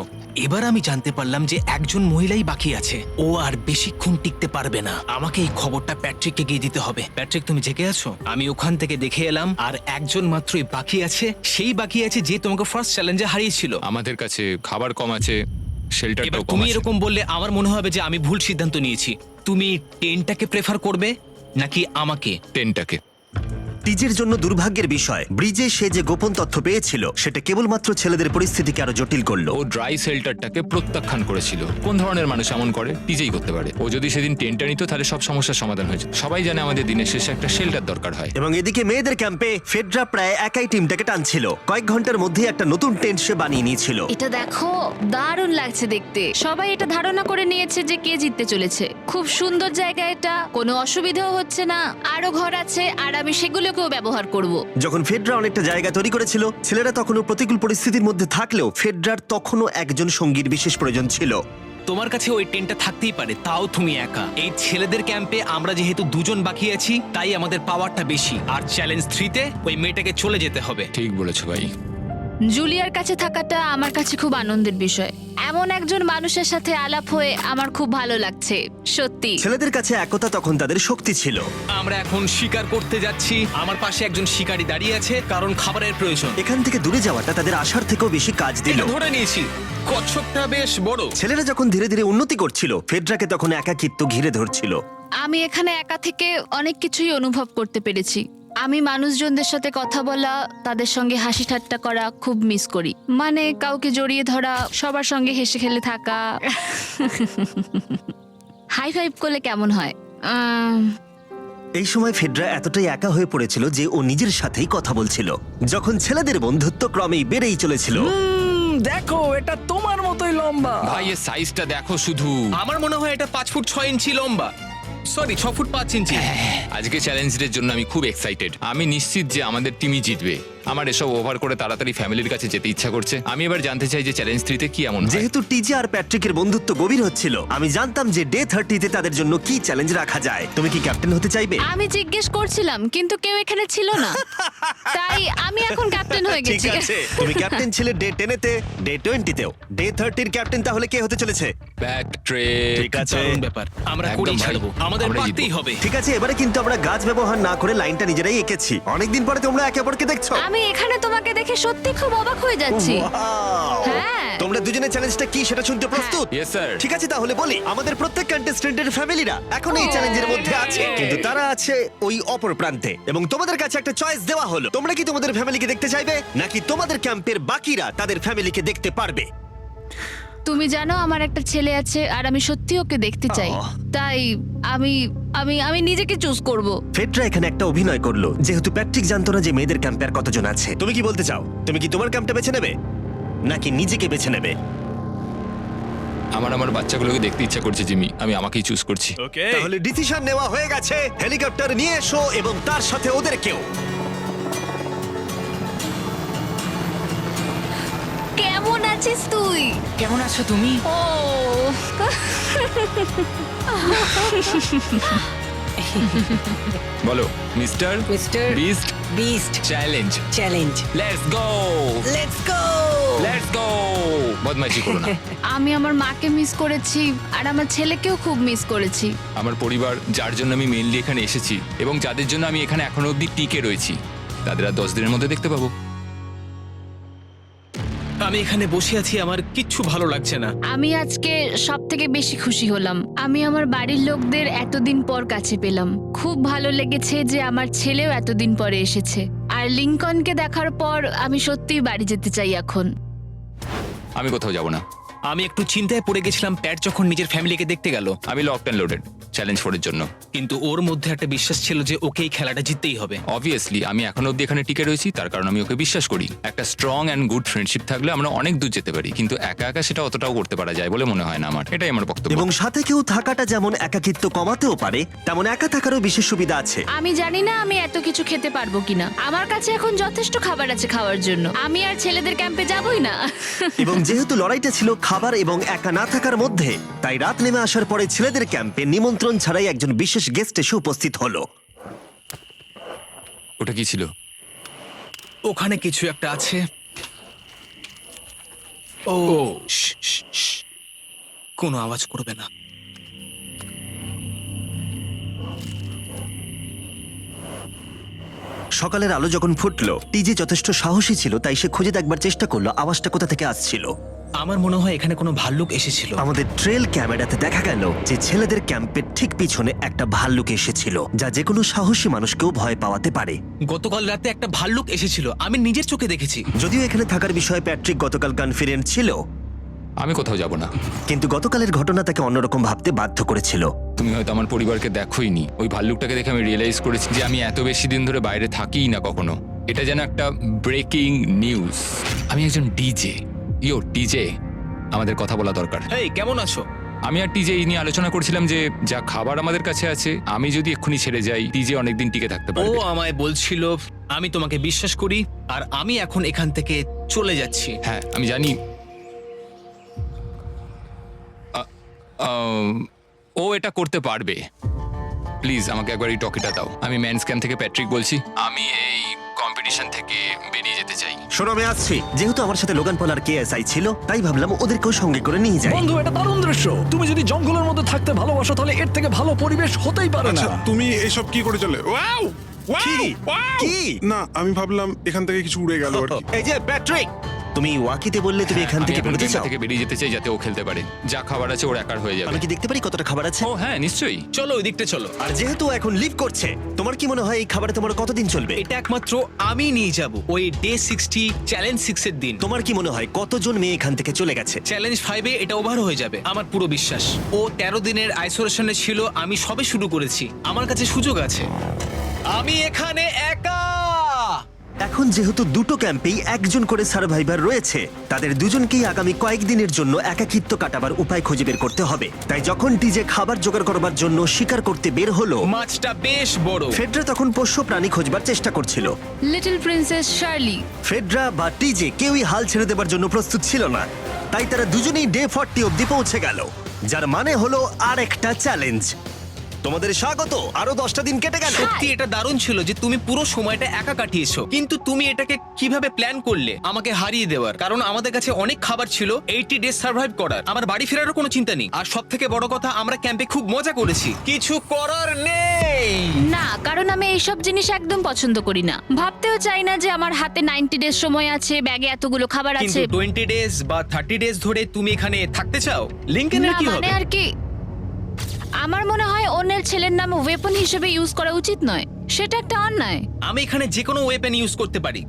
এবার আমি জানতে পারলাম যে একজন মহিলাই বাকি আছে। ও আর বেশিক্ষণ টিকতে পারবে না। আমাকে এই খবরটা প্যাট্রিককে গিয়ে দিতে হবে। প্যাট্রিক, তুমি জেগে আছো? আমি ওখান থেকে দেখে এলাম আর একজন মাত্রই বাকি আছে। সেই বাকি আছে যে তোমাকে ফার্স্ট চ্যালেঞ্জে হারিয়েছিল। আমাদের কাছে খাবার কম আছে, এবার শেল্টারটাও কম তুমি আছে। এরকম বললে আমার মনে হবে যে আমি ভুল সিদ্ধান্ত নিয়েছি। তুমি টেন্টটাকে প্রেফার করবে নাকি আমাকে? টেনটাকে। টিজের জন্য দুর্ভাগ্যের বিষয়, ব্রিজে সে যে গোপন তথ্য পেয়েছিল সেটা কেবলমাত্র ছেলেদের পরিস্থিতিকে আরো জটিল করলো। ও ড্রাই শেল্টারটাকে প্রত্যাখ্যান করেছিল। কোন ধরনের মানুষ এমন করে? টিজেই করতে পারে। ও যদি সেদিন টেন্টটা নিত তাহলে সব সমস্যার সমাধান হয়েছে। সবাই জানে আমাদের দিনের শেষে একটা শেল্টার দরকার হয়। এবং এদিকে মেয়েদের ক্যাম্পে ফেডরা প্রায় একাই টিমটাকে টানছিল। কয়েক ঘন্টার মধ্যে একটা নতুন টেন্ট সে বানিয়ে নিয়েছিল। এটা দেখো, দারুণ লাগছে দেখতে। সবাই এটা ধারণা করে নিয়েছে যে কে জিততে চলেছে। খুব সুন্দর জায়গা এটা, কোনো অসুবিধাও হচ্ছে না। আরো ঘর আছে আর আমি সেগুলোকেও ব্যবহার করব। যখন ফেডরা অনেকটা জায়গা তৈরি করেছিল, ছেলেরা তখনও প্রতিকূল পরিস্থিতির মধ্যে থাকলেও ফেডরার তখনও একজন সঙ্গীর বিশেষ প্রয়োজন ছিল। তোমার কাছে ওই টেন্টটা থাকতেই পারে, তাও তুমি একা। এই ছেলেদের ক্যাম্পে আমরা যেহেতু দুজন বাকি আছি, তাই আমাদের পাওয়ারটা বেশি। আর চ্যালেঞ্জ 3-তে ওই মেয়েটাকে চলে যেতে হবে। ঠিক বলেছো ভাই। জুলিয়ার কাছে থাকাটা আমার কাছে খুব আনন্দের বিষয়। এমন একজন মানুষের সাথে আলাপ হয়ে আমার খুব ভালো লাগছে, সত্যি। ছেলেদের কাছে একতা তখন তাদের শক্তি ছিল। আমরা এখন শিকার করতে যাচ্ছি। আমার পাশে একজন শিকারী দাঁড়িয়ে আছে, কারণ খাবারের প্রয়োজন। এখান থেকে দূরে যাওয়াটা তাদের আশার থেকেও বেশি কাজ দিল। এটা ধরে নিয়েছি, কচ্ছপটা বেশ বড়। ছেলেরা যখন ধীরে ধীরে উন্নতি করছিল, ফেডরাকে তখন একাকিত্ব ঘিরে ধরছিল। আমি এখানে একা থেকে অনেক কিছুই অনুভব করতে পেরেছি। আমি মানুষজনদের সাথে কথা বলা, তাদের সঙ্গে হাসি ঠাট্টা করা খুব মিস করি। মানে কাউকে জড়িয়ে ধরা, সবার সঙ্গে হেসে খেলে থাকা। হাই ফাইভ করলে কেমন হয়? এই সময় ফেডরা এতটাই একা হয়ে পড়েছিল যে ও নিজের সাথেই কথা বলছিল। যখন ছেলেদের বন্ধুত্ব ক্রমেই বেড়েই চলেছিল, দেখো এটা তোমার মতোই লম্বা। ভাই এর সাইজটা দেখো শুধু। আমার মনে হয় এটা 5 ফুট 6 ইঞ্চি লম্বা। সরি, 6 ফুট 5 ইঞ্চি। আজকে চ্যালেঞ্জের জন্য আমি খুব এক্সাইটেড। আমি নিশ্চিত যে আমাদের টিমই জিতবে। আমার এসব ওভার করে তাড়াতাড়ি ফ্যামিলির কাছে যেতে ইচ্ছা করছে। আমি এবার জানতে চাই যে চ্যালেঞ্জ 3-তে কি এমন হয়। যেহেতু টিজে আর প্যাট্রিকের বন্ধুত্ব গভীর হচ্ছিল, আমি জানতাম যে ডে 30-তে তাদের জন্য কি চ্যালেঞ্জ রাখা যায়। তুমি কি ক্যাপ্টেন হতে চাইবে? আমি জিজ্ঞেস করছিলাম কিন্তু কেউ এখানে ছিল না, তাই আমি এখন ক্যাপ্টেন হয়ে ঠিক গেছি। আছে, তুমি ক্যাপ্টেন ছিলে ডে 10-তে, ডে 20-তেও। ডে 30-র ক্যাপ্টেন তাহলে কে হতে চলেছে? প্যাট্রিক। ঠিক আছে, দারুণ ব্যাপার। আমরা একদম করেই ভাই। ছাড়বো, আমাদের আমরাই পারতেই জিতবো। হবে। ঠিক আছে, এবারে কিন্তু আমরা গাছ ব্যবহার না করে লাইনটা নিজেরাই এঁকেছি। অনেকদিন পরে তোমরা একে অপরকে দেখছো। আমি এখানে তোমাকে দেখে সত্যি খুব অবাক হয়ে যাচ্ছি। Wow! হ্যাঁ। তোমরা দুজনের চ্যালেঞ্জটা কি সেটা শুনতে প্রস্তুত? Yes, sir. ঠিক আছে, তাহলে বলি, আমাদের প্রত্যেক কন্টেস্টেন্টের ফ্যামিলিরা এখন এই চ্যালেঞ্জের মধ্যে আছে, কিন্তু তারা আছে ওই অপর প্রান্তে। এবং তোমাদের কাছে একটা চয়েস দেওয়া হলো, তোমরা কি তোমাদের ফ্যামিলিকে দেখতে চাইবে নাকি তোমাদের ক্যাম্পের বাকিরা তাদের ফ্যামিলিকে দেখতে পারবে? তুমি জানো আমার একটা ছেলে আছে আর আমি সত্যি ওকে দেখতে চাই। আহ। তাই আমি আমি আমি নিজেকে চুজ করব। ফেডরা এখানে একটা অভিনয় করলো, যেহেতু প্যাট্রিক জানতো না যে মেয়েদের ক্যাম্পে আর কতজন আছে। তুমি কি বলতে চাও? তুমি কি তোমার ক্যাম্পটা বেছে নেবে নাকি নিজেকে বেছে নেবে? আমার বাচ্চাগুলোকে দেখতে ইচ্ছা করছে জিমি। আমি আমাকেই চুজ করছি। তাহলে ডিসিশন নেওয়া হয়ে গেছে। হেলিকপ্টার নিয়ে এসো এবং তার সাথে ওদেরকেও। কেমন আছিস তুই? কেমন আছো তুমি? ও বলো mister mister beast beast challenge. Challenge. Let's go, let's go. Let's go. বদমাইশি করো না। আমি আমার মাকে মিস করেছি আর আমার ছেলেকেও খুব মিস করেছি। আমার পরিবার, যার জন্য আমি মেইনলি এখানে এসেছি এবং যাদের জন্য আমি এখানে এখনো অবধি টিকে রয়েছি, তাদের আর 10 দিনের মধ্যে দেখতে পাবো। আমি এখানে বসে আছি, আমার কিচ্ছু ভালো লাগছে না। আমি আজকে সব থেকে বেশি খুশি হলাম। আমি আমার বাড়ির লোকদের এতদিন পর কাছে পেলাম। খুব ভালো লেগেছে যে আমার ছেলেও এতদিন পরে এসেছে। আর লিংকনকে দেখার পর আমি সত্যিই বাড়ি যেতে চাই এখন। আমি কোথাও যাব না। আমি একটু চিন্তায় পড়ে গেছিলাম প্যাট যখন নিজের ফ্যামিলিকে দেখতে গেল, আমি লকড অ্যান্ড লোডেড চ্যালেঞ্জ 4 এর জন্য। কিন্তু ওর মধ্যে একটা বিশ্বাস ছিল যে ওকে এই খেলাটা জিততেই হবে। অবভিয়াসলি আমি এখনো অব্দি এখানে টিকে রয়েছি, তার কারণ আমি ওকে বিশ্বাস করি। একটা স্ট্রং অ্যান্ড গুড ফ্রেন্ডশিপ থাকলে আমরা অনেক দূর যেতে পারি, কিন্তু একা একা সেটা অতটাও করতে পারা যায় বলে মনে হয় না আমার। এটাই আমার বক্তব্য। এবং সাথে কেউ থাকাটা যেমন একাকিত্ব কমাতেও পারে, তেমন একা থাকারও বিশেষ সুবিধা আছে। আমি জানি না আমি এত কিছু খেতে পারবো কিনা। আমার কাছে এখন যথেষ্ট খাবার আছে খাওয়ার জন্য। আমি আর ছেলেদের ক্যাম্পে যাবই না। এবং যেহেতু লড়াইটা ছিল খাবার এবং একা না থাকার মধ্যে, তাই রাত নেমে আসার পরে ছেলেদের ক্যাম্পে নিমন্ত্রণ ছাড়াই একজন বিশেষ গেস্ট এসে উপস্থিত হলো। ওটা কি ছিল? ওখানে কিছু একটা আছে। ও শ্, শ্, শ্। কোনো আওয়াজ করবে না। সকালের আলো যখন ফুটলো, টিজে যথেষ্ট সাহসী ছিল, তাই সে খুঁজে দেখবার চেষ্টা করলো আওয়াজটা কোথা থেকে আসছিল। আমার মনে হয় এখানে কোনো ভাল্লুক এসেছিল। আমাদের ট্রেল ক্যামেরাতে দেখা গেল যে ছেলেদের ক্যাম্পের ঠিক পিছনে একটা ভাল্লুক এসেছিল, যা যে কোনো সাহসী মানুষকেও ভয় পাওয়াতে পারে। গতকাল রাতে একটা ভাল্লুক এসেছিল, আমি নিজের চোখে দেখেছি। যদিও এখানে থাকার বিষয়ে প্যাট্রিক গতকাল কনফিডেন্ট ছিল, আমি কোথাও যাব না। কিন্তু গতকালের ঘটনা তাকে অন্যরকম ভাবতে বাধ্য করেছিল। তুমি হয়তো আমার পরিবারকে দেখোইনি। ওই ভাল্লুকটাকে দেখে আমি রিয়েলাইজ করেছি যে আমি এত বেশি দিন ধরে বাইরে থাকিই না কখনো। এটা যেন একটা ব্রেকিং নিউজ। আমি একজন ডিজে। টিজে, আমাদের কথা বলা দরকার। এই কেমন আছো? আমি আর টিজে এই নিয়ে আলোচনা করছিলাম যে যা খাবার আমাদের কাছে আছে, আমি যদি এক্ষুনি ছেড়ে যাই টিজে অনেকদিন টিকে থাকতে ও পারবে। আমায় বলছিল আমি তোমাকে বিশ্বাস করি আর আমি এখন এখান থেকে চলে যাচ্ছি। হ্যাঁ আমি জানি। ও এটা করতে পারবে। প্লিজ আমাকে একবার এই টকিটা দাও। আমি ম্যানস ক্যাম্প থেকে প্যাট্রিক বলছি। আমি এই কম্পিটিশন থেকে বেরিয়ে যেতে চাই। শোনো, আমি আসছি। যেহেতু আমার সাথে লোগান পল আর কেএসআই ছিল, তাই ভাবলাম ওদেরকেও সঙ্গে করে নিয়ে যাই। বন্ধু, এটা দারুণ দৃশ্য। তুমি যদি জঙ্গলের মধ্যে থাকতে ভালোবাসো তাহলে এর থেকে ভালো পরিবেশ হতেই পারে না। আচ্ছা তুমি এসব কি করে চলে? ওয়াও কি? কি? না আমি ভাবলাম এখান থেকে কিছু উড়ে গেল আর কি। এই যে প্যাট্রিক, তুমি ওয়াকিতে বললে তুমি এখান আমি থেকে এখন বেরোতে গেমটা চাও। থেকে বেরিয়ে যেতে চাই যাতে ও খেলতে পারে। যা খাবার আছে ওর একার হয়ে যাবে। আমি কি দেখতে পারি কতটা খাবার আছে? ও হ্যাঁ নিশ্চয়ই। চলো ওই দিকটা চলো। আর যেহেতু ও এখন লিভ করছে, তোমার কি মনে হয় এই খাবারে তোমার কতদিন চলবে? এটা একমাত্র আমি নিয়ে যাব ওই ডে 60 চ্যালেঞ্জ 6 এর দিন। তোমার কি মনে হয় কতজন মেয়ে এখান থেকে চলে গেছে? চ্যালেঞ্জ 5 এ এটা ওভার হয়ে যাবে, আমার পুরো বিশ্বাস। ও 13 দিনের আইসোলেশনে ছিল, আমি সবে শুরু করেছি। আমার কাছে সুযোগ আছে। আমি এখানে একা। এখন যেহেতু দুটো ক্যাম্পেই একজন করে সার্ভাইভার রয়েছে, তাদের দুজনকেই আগামী কয়েকদিনের জন্য একাকিত্ব কাটাবার উপায় খুঁজে বের করতে হবে। তাই যখন টিজে খাবার জোগাড় করবার জন্য শিকার করতে বের হলো, মাছটা বেশ বড়। ফেডরা তখন পোষ্য প্রাণী খোঁজবার চেষ্টা করছিল। Little princess Shirley. ফেডরা বা টিজে কেউই হাল ছেড়ে দেবার জন্য প্রস্তুত ছিল না, তাই তারা দুজনেই ডে 40 অব্দি পৌঁছে গেল, যার মানে হলো আর একটা চ্যালেঞ্জ। তোমাদের স্বাগত। আরো 10টা দিন কেটে গেল। সত্যি এটা দারুণ ছিল যে তুমি পুরো সময়টা একা কাটিয়েছো, কিন্তু তুমি এটাকে কিভাবে প্ল্যান করলে আমাকে হারিয়ে দেওয়ার? কারণ আমাদের কাছে অনেক খাবার ছিল 80 ডেজ সার্ভাইভ করার। আমার বাড়ি ফেরারও কোনো চিন্তা নেই। আর সব থেকে বড় কথা, আমরা ক্যাম্পে খুব মজা করেছি। কিছু করার নেই। না, কারণ আমি এইসব জিনিস একদম পছন্দ করি না। ভাবতেও চাই না যে আমার হাতে 90 ডেজ সময় আছে, ব্যাগে এতগুলো খাবার কিন্তু আছে। 20 ডেজ বা 30 ডেজ ধরে তুমি এখানে থাকতে চাও? লিংকেনের না কি মানে হবে? আর কি, আমার মনে হয় অন্যের ছেলের নাম ওয়েপন হিসেবে ইউজ করা উচিত নয়। সেটা একটা অন্যায়। আমি এখানে যে কোনো ওয়েপেন ইউজ করতে পারি।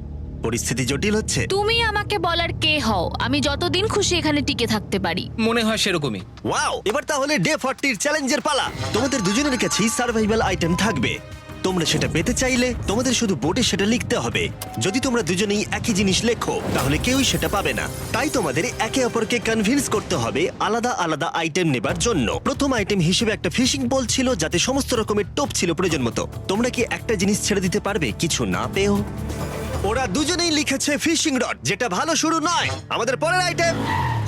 পরিস্থিতি জটিল হচ্ছে। তুমি আমাকে বলার কে হও? আমি যতদিন খুশি এখানে টিকে থাকতে পারি। মনে হয় সেরকমই। ওয়াও, এবার তাহলে ডে 40 চ্যালেঞ্জের পালা। তোমাদের দুজনের কাছেই সার্ভাইভাল আইটেম থাকবে। তোমরা সেটা পেতে চাইলে তোমাদের শুধু বোর্ডে সেটা লিখতে হবে। যদি তোমরা দুজনেই একই জিনিস লেখো, তাহলে কেউই সেটা পাবে না। তাই তোমাদের একে অপরকে কনভিন্স করতে হবে আলাদা আলাদা আইটেম নেবার জন্য। প্রথম আইটেম হিসেবে একটা ফিশিং পোল ছিল, যাতে সমস্ত রকমের টোপ ছিল প্রয়োজন মতো। তোমরা কি একটা জিনিস ছেড়ে দিতে পারবে কিছু না পেও? ওরা দুজনেই লিখেছে ফিশিং রড, যেটা ভালো শুরু নয়। আমাদের পরের আইটেম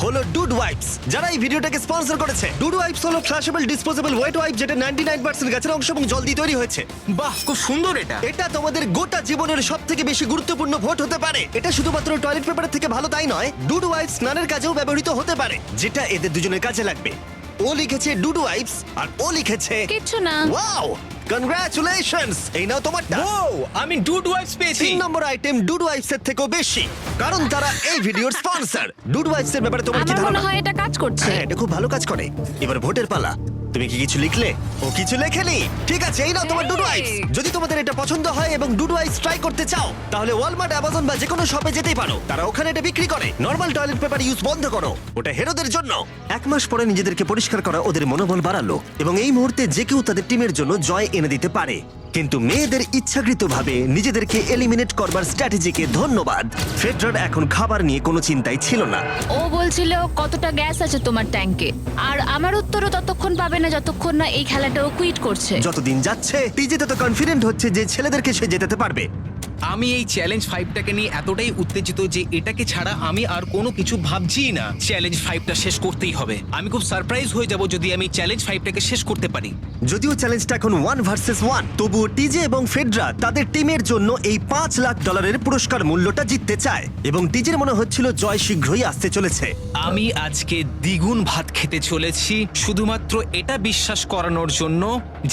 হলো ডুড ওয়াইপস, যারা এই ভিডিওটাকে স্পন্সর করেছে। ডুড ওয়াইপস হলো ফ্ল্যাশেবল ডিসপোজেবল ওয়েট ওয়াইপ, যেটা 99% গাছের অংশ এবং জল দিয়ে তৈরি হয়েছে। বাহ, খুব সুন্দর এটা। এটা তোমাদের গোটা জীবনের সবথেকে বেশি গুরুত্বপূর্ণ ভোট হতে পারে। এটা শুধুমাত্র টয়লেট পেপারের থেকে ভালো তাই নয়, ডুড ওয়াইপস স্নানের কাজেও ব্যবহৃত হতে পারে, যেটা এদের দুজনের কাজে লাগবে। ও লিখেছে ডুড ওয়াইপস আর ও লিখেছে কিচ্ছু না। Wow, congratulations! এই নাও তোমারটা। ও, আমি ডুড ওয়াইপস পেয়েছি। 3 নম্বর আইটেম ডুড ওয়াইপস এর থেকেও বেশি, কারণ তারা এই ভিডিওর স্পন্সর। ডুড ওয়াইপস এর ব্যাপারে তোমার কি আমার মনে ধারণা? হয় এটা কাজ করছে। হ্যাঁ, এটা খুব ভালো কাজ করে। এবার ভোটের পালা। তুমি কি কিছু লিখলে? ও কিছু লেখেনি। ঠিক আছে, এই নাও তোমার ডুডু আইস। যদি তোমাদের এটা পছন্দ হয় এবং ডুডু আইস ট্রাই করতে চাও তাহলে ওয়ালমার্ট, অ্যামাজন বা যে কোনো শপে যেতেই পারো। তারা ওখানে এটা বিক্রি করে। নর্মাল টয়লেট পেপার ইউজ বন্ধ করো, ওটা হেরোদের জন্য। 1 মাস পরে নিজেদেরকে পরিষ্কার করা ওদের মনোবল বাড়ালো এবং এই মুহূর্তে যে কেউ তাদের টিমের জন্য জয় এনে দিতে পারে। কিন্তু মেয়েদের ইচ্ছাকৃতভাবে নিজেদেরকে এলিমিনেট করবার স্ট্র্যাটেজিকে ধন্যবাদ। ফেডরার এখন খাবার নিয়ে কোনো চিন্তাই ছিল না। ও বলছিল কতটা গ্যাস আছে তোমার ট্যাঙ্কে, আর আমার উত্তরও ততক্ষণ পাবে না যতক্ষণ না এই খেলাটা ও কুইট করছে। যতদিন যাচ্ছে টিজে তত কনফিডেন্ট হচ্ছে যে ছেলেদেরকে সে জেতাতে পারবে। আমি এই চ্যালেঞ্জ 5টাকে নিয়ে এতটাই উত্তেজিত যে এটাকে ছাড়া আমি আর কোনো কিছু ভাবছি না। চ্যালেঞ্জ 5টা শেষ করতেই হবে। আমি খুব সারপ্রাইজ হয়ে যাব যদি আমি চ্যালেঞ্জ 5টাকে শেষ করতে পারি। যদিও চ্যালেঞ্জটা এখন 1 ভার্সেস 1, তবুও টিজে এবং ফেডরা তাদের টিমের জন্য এই $5 লাখ পুরস্কার মূল্যটা জিততে চায় এবং টিজের মনে হচ্ছিল জয় শীঘ্রই আসতে চলেছে। আমি আজকে দ্বিগুণ ভাত খেতে চলেছি শুধুমাত্র এটা বিশ্বাস করানোর জন্য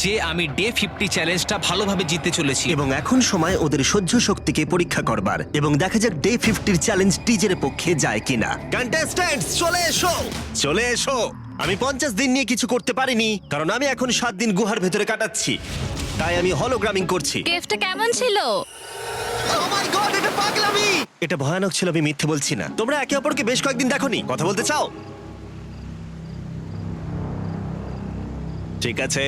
যে আমি ডে 50 চ্যালেঞ্জটা ভালোভাবে জিততে চলেছি। এবং এখন সময় ওদের সহ্য শক্তিকে পরীক্ষা করবার এবং দেখা যাক ডে 50 চ্যালেঞ্জ টিজের পক্ষে যায় কিনা। কন্টেস্ট্যান্টস চলে এসো, চলে এসো। আমি 50 দিন নিয়ে কিছু করতে পারিনি কারণ আমি এখন 7 দিন গুহার ভেতরে কাটাচ্ছি, তাই আমি হলোগ্রামিং করছি। কেভটা কেমন ছিল? Oh my God, এটা পাগলামি! এটা ভয়ানক ছিল, আমি মিথ্যে বলছি না। তোমরা একে অপরকে বেশ কয়েকদিন দেখোনি, কথা বলতে চাও? ঠিক আছে,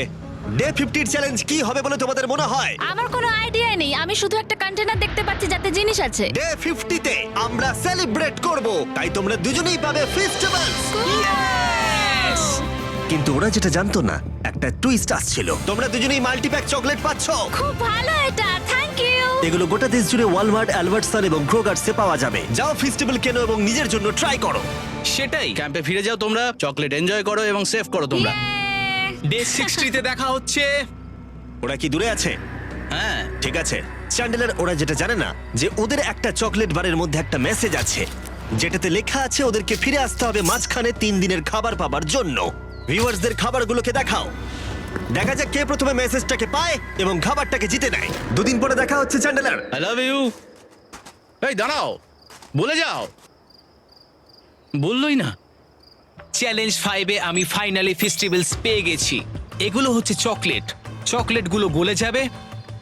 ডে 50 চ্যালেঞ্জ কি হবে বলে তোমাদের মনে হয়? আমার কোনো আইডিয়া নেই, আমি শুধু একটা কন্টেনার দেখতে পাচ্ছি যাতে জিনিস আছে। ডে 50 তে আমরা সেলিব্রেট করব, তাই তোমরা দুজনেই পাবে ফেস্টিভ্যালস। কিন্তু ওরা যেটা জানতো না, একটা টুইস্ট আসছিল। তোমরা দুজনেই মাল্টিপ্যাক চকলেট পাচ্ছ। খুব ভালো এটা, থ্যাংক ইউ। এগুলো গোটা দেশ জুড়ে ওয়ালমার্ট, অ্যালবার্টসন এবং ক্রোগার্সে পাওয়া যাবে। যাও ফেস্টিভ্যাল কেনো এবং নিজের জন্য ট্রাই করো। সেটাই। ক্যাম্পে ফিরে যাও তোমরা, চকলেট এনজয় করো এবং সেভ করো তোমরা। ডে 60তে দেখা হচ্ছে। ওরা কি দূরে আছে? হ্যাঁ ঠিক আছে চ্যান্ডেলার, ওরা যেটা জানে না যে ওদের একটা চকলেট বারের মধ্যে একটা মেসেজ আছে যেটাতে লেখা আছে ওদেরকে ফিরে আসতে হবে মাঝখানে 3 দিনের খাবার পাবার জন্য। ভিউয়ার্সদের খাবারগুলোকে দেখাও, দেখা যাক কে প্রথমে মেসেজটাকে পায় এবং খাবারটাকে জিতে নেয়। 2 দিন পরে দেখা হচ্ছে চ্যান্ডেলার। I love you. এই দাঁড়াও, বলে যাও। বললোই না। চ্যালেঞ্জ 5-এ আমি ফাইনালি ফেস্টিভ্যালস পেয়ে গেছি। এগুলো হচ্ছে চকলেট। চকলেটগুলো গলে যাবে,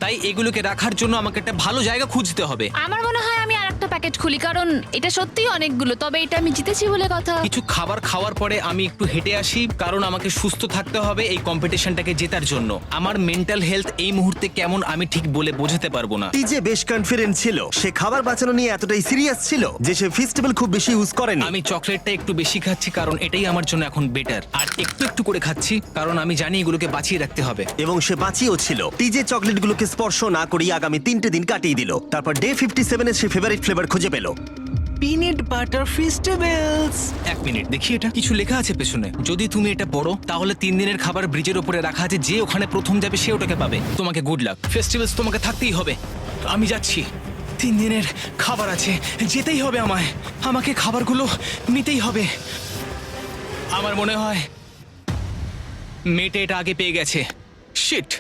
তাই এগুলোকে রাখার জন্য আমাকে একটা ভালো জায়গা খুঁজতে হবে। আমার মনে হয় আমি আরেকটা প্যাকেট খুলি, কারণ এটা সত্যিই অনেকগুলো, তবে এটা আমি জিতেছি বলে কথা। কিছু খাবার খাওয়ার পরে আমি একটু হেঁটে আসি, কারণ আমাকে সুস্থ থাকতে হবে এই কম্পিটিশনটাকে জেতার জন্য। আমার মেন্টাল হেলথ এই মুহূর্তে কেমন আমি ঠিক বলে বোঝাতে পারবো না। টিজে বেশ কনফিডেন্ট ছিল, সে খাবার বাঁচানো নিয়ে এতটাই সিরিয়াস ছিল যে সে ফেস্টিভ্যাল খুব বেশি ইউজ করেনি। আমি চকলেটটা একটু বেশি খাচ্ছি কারণ এটাই আমার জন্য এখন বেটার, আর একটু একটু করে খাচ্ছি কারণ আমি জানি এগুলোকে বাঁচিয়ে রাখতে হবে। এবং সে বাঁচিয়েও ছিল। টিজে চকলেটগুলোকে স্পর্শ না করেই আগামী 3টে দিন কাটিয়ে দিল। তারপর ডে 57 এ সে ফেভারিট ফ্লেভার খুঁজে পেল। Peanut butter festivals. 1 মিনিট দেখি, এটা কিছু লেখা আছে পেছনে। যদি তুমি এটা পড়ো তাহলে 3 দিনের খাবার ব্রিজের উপরে রাখা আছে, যে ওখানে প্রথম যাবে সে ওটাকে পাবে। তোমাকে গুড লাক। ফেস্টিভ্যালস তোমাকে থাকতেই হবে। আমি যাচ্ছি, 3 দিনের খাবার আছে, যেতেই হবে আমায়। আমাকে খাবারগুলো নিতেই হবে। আমার মনে হয় মেয়েটা এটা আগে পেয়ে গেছে। শিট।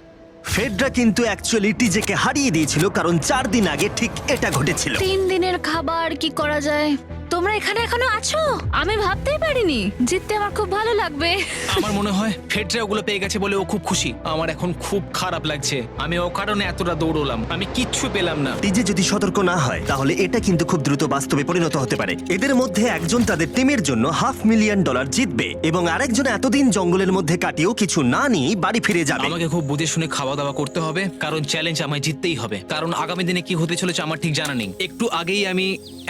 ফেডরা কিন্তু অ্যাকচুয়ালি টিজেকে হারিয়ে দিয়েছিল কারণ 4 দিন আগে ঠিক এটা ঘটেছিল। 3 দিনের খাবার কি করা যায়? তোমরা এখানে এখনো আছো? আমি ভাবতেই পারিনি। জিততে আমার খুব ভালো লাগবে। আমার মনে হয় ফেডরা ওগুলো পেয়ে গেছে বলে ও খুব খুশি। আমার এখন খুব খারাপ লাগছে। আমি ও কারণে এতটা দৌড়লাম, আমি কিচ্ছু পেলাম না। টিজে যদি সতর্ক না হয় তাহলে এটা কিন্তু খুব দ্রুত বাস্তবে পরিণত হতে পারে। এদের মধ্যে একজন তাদের টিমের জন্য $500,000 জিতবে এবং আরেকজন এতদিন জঙ্গলের মধ্যে কাটিয়েও কিছু না নিয়ে বাড়ি ফিরে যাবে। আমাকে খুব বুঝে শুনে খাওয়া দাওয়া করতে হবে, কারণ চ্যালেঞ্জ আমায় জিততেই হবে। কারণ আগামী দিনে কি হতে চলেছে আমার ঠিক জানা নেই। একটু আগেই আমি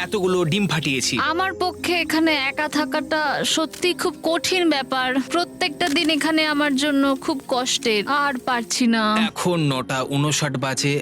এতগুলো ডিম ফাটিয়েছি। আমার পক্ষে এখানে একা থাকাটা সত্যি খুব কঠিন ব্যাপার। প্রত্যেকটা দিন এখানে আমার জন্য খুব কষ্টের, আর পারছি না। এখন 9:59 বাজে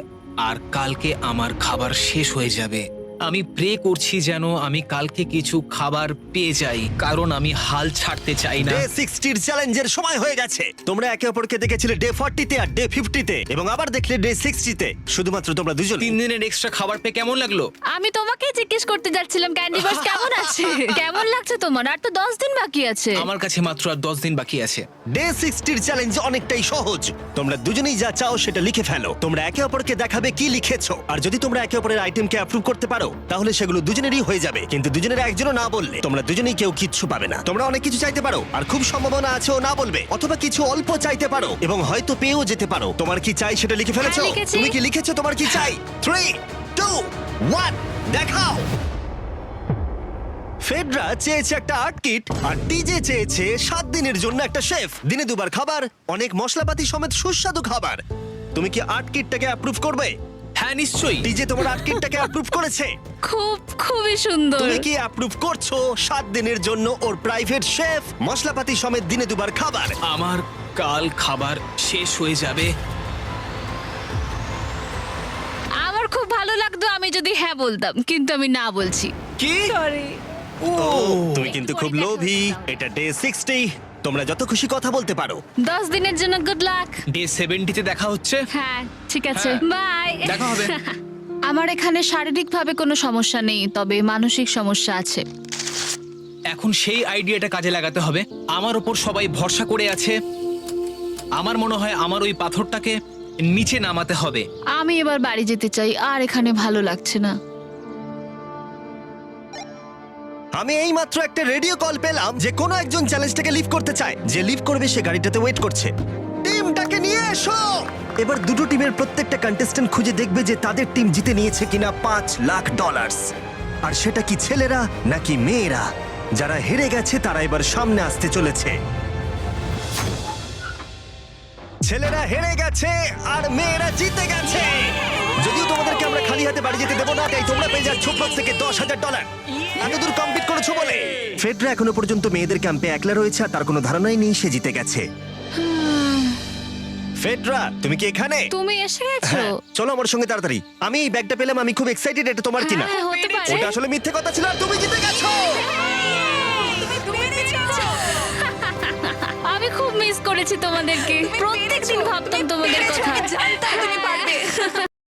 আর কালকে আমার খাবার শেষ হয়ে যাবে। আমি প্রে করছি যেন আমি কালকে কিছু খাবার পেয়ে যাই, কারণ আমি হাল ছাড়তে চাই না। ডে 60 চ্যালেঞ্জের সময় হয়ে গেছে। তোমরা একে অপরকে দেখেছিলে ডে 40 তে আর ডে 50 তে এবং আবার দেখলে ডে 60 তে। শুধুমাত্র তোমরা দুজন। 3 দিনের এক্সট্রা খাবার পেয়ে কেমন লাগলো? আমি তোমাকে জিজ্ঞেস করতে যাচ্ছিলাম ক্যান্ডি বাস কেমন আছে। কেমন লাগছে তোমার? আর তো 10 দিন বাকি আছে। আমার কাছে মাত্র আর 10 দিন বাকি আছে। ডে 60 চ্যালেঞ্জ অনেকটাই সহজ। তোমরা দুজনেই যা চাও সেটা লিখে ফেলো। তোমরা একে অপরকে দেখাবে কি লিখেছো, আর যদি তোমরা একে অপরের আইটেমকে অ্যাপ্রুভ করতে পারো তাহলে সেগুলো দুজনেরই হয়ে যাবে, কিন্তু দুজনের একজনও না বললে তোমরা দুজনেই কেউ কিচ্ছু পাবে না। তোমরা অনেক কিছু চাইতে পারো, আর খুব সম্ভাবনা আছে ও না বলবে, অথবা কিছু অল্প চাইতে পারো এবং হয়তো পেয়েও যেতে পারো। তোমার কি চাই সেটা লিখে ফেলেছো? হ্যাঁ, লিখেছি। তুমি কি লিখেছো তোমার কি চাই? 3, 2, 1, দেখাও। ফেডরা চেয়েছে একটা আর্ট কিট, আর টিজে চেয়েছে 7 দিনের জন্য একটা শেফ, দিনে 2 বার খাবার, অনেক মশলাপাতি সমেত সুস্বাদু খাবার। তুমি কি আর্ট কিটটাকে অ্যাপ্রুভ করবে? হ্যাঁ নিশ্চয়ই। টিজে তোমার আর্ট কিটটাকে অ্যাপ্রুভ করেছে। খুবই সুন্দর। তুমি কি অ্যাপ্রুভ করছো 7 দিনের জন্য ওর প্রাইভেট শেফ, মশলাপাতি সমেত দিনে 2 বার খাবার? আমার কাল খাবার শেষ হয়ে যাবে। আমার খুব ভালো লাগতো আমি যদি হ্যাঁ বলতাম, কিন্তু আমি না বলছি। কি? ও, তুমি কিন্তু খুব লোভী। এটা ডে 60, তোমরা যত খুশি কথা বলতে পারো। 10 দিনের জন্য গুড লাক। ডে 70-তে দেখা হচ্ছে। হ্যাঁ ঠিক আছে, হ্যাঁ, বাই। দেখা হবে। আমার এখানে শারীরিকভাবে কোনো সমস্যা নেই, তবে মানসিক সমস্যা আছে। এখন সেই আইডিয়াটা কাজে লাগাতে হবে। আমার ওপর সবাই ভরসা করে আছে। আমার মনে হয় আমার ওই পাথরটাকে নিচে নামাতে হবে। আমি এবার বাড়ি যেতে চাই, আর এখানে ভালো লাগছে না। আমি এইমাত্র একটা রেডিও কল পেলাম যে কোনো একজন চ্যালেঞ্জটাকে লিভ করতে চায়। যে লিভ করবে সে গাড়িটাতে ওয়েট করছে। টিমটাকে নিয়ে এসো। এবার দুটো টিমের প্রত্যেকটা কন্টেস্ট্যান্ট খুঁজে দেখবে যে তাদের টিম জিতে নিয়েছে কিনা $5 লাখ। আর সেটা কি ছেলেরা নাকি মেয়েরা? যারা হেরে গেছে তারা এবার সামনে আসতে চলেছে। ছেলেরা হেরে গেছে আর মেয়েরা জিতে গেছে। যদিও তোমাদেরকে আমরা খালি হাতে বাড়ি যেতে দেবো না, তাই তোমরা পেয়ে যাচ্ছ প্রত্যেকে $10,000। এতদূর কমপ্লিট করেছো বলে। ফেডরা এখনো পর্যন্ত মেয়েদের ক্যাম্পে একলা রয়েছে, আর তার কোনো ধারণাই নেই সে জিতে গেছে। ফেডরা, তুমি কি এখানে? তুমি এসে গেছো? হ্যাঁ, চলো আমার সঙ্গে তাড়াতাড়ি। আমি এই ব্যাগটা পেলাম, আমি খুব এক্সাইটেড। এটা তোমার কিনা? হ্যাঁ, হতে পারে। ওটা আসলে মিথ্যে কথা ছিল, আর তুমি জিতে গেছো। আমি খুব মিস করেছি তোমাদেরকে। প্রত্যেকদিন ভাবতাম তোমাদের কথা। জানতাম তুমি পারবে।